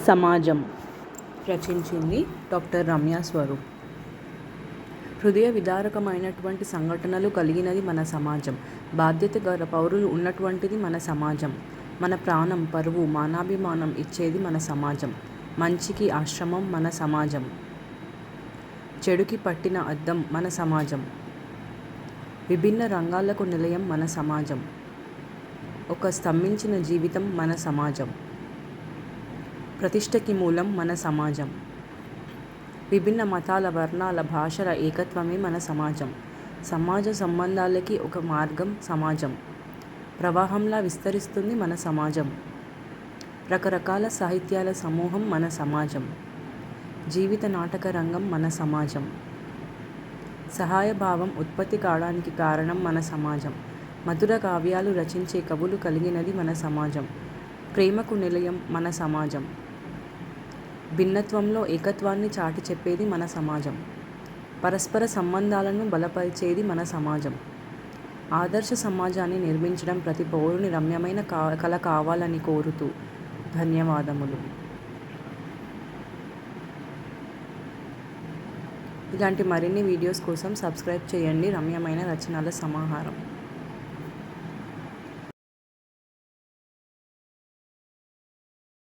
సమాజం రచించింది డాక్టర్ రమ్య స్వరూప్. హృదయ విదారకమైనటువంటి సంఘటనలు కలిగినది మన సమాజం. బాధ్యత గల పౌరులు ఉన్నటువంటిది మన సమాజం. మన ప్రాణం, పరువు, మానాభిమానం ఇచ్చేది మన సమాజం. మంచికి ఆశ్రమం మన సమాజం. చెడుకి పట్టిన అద్దం మన సమాజం. విభిన్న రంగాలకు నిలయం మన సమాజం. ఒక స్తంభించిన జీవితం మన సమాజం. ప్రతిష్టకి మూలం మన సమాజం. విభిన్న మతాల, వర్ణాల, భాషల ఏకత్వమే మన సమాజం. సమాజ సంబంధాలకి ఒక మార్గం సమాజం. ప్రవాహంలా విస్తరిస్తుంది మన సమాజం. రకరకాల సాహిత్యాల సమూహం మన సమాజం. జీవిత నాటక రంగం మన సమాజం. సహాయభావం ఉత్పత్తి కావడానికి కారణం మన సమాజం. మధుర కావ్యాలు రచించే కవులు కలిగినది మన సమాజం. ప్రేమకు నిలయం మన సమాజం. భిన్నత్వంలో ఏకత్వాన్ని చాటి చెప్పేది మన సమాజం. పరస్పర సంబంధాలను బలపరిచేది మన సమాజం. ఆదర్శ సమాజాన్ని నిర్మించడం ప్రతి పౌరుని రమ్యమైన కల కావాలని కోరుతూ ధన్యవాదములు. ఇలాంటి మరిన్ని వీడియోస్ కోసం సబ్స్క్రైబ్ చేయండి. రమ్యమైన రచనల సమాహారం.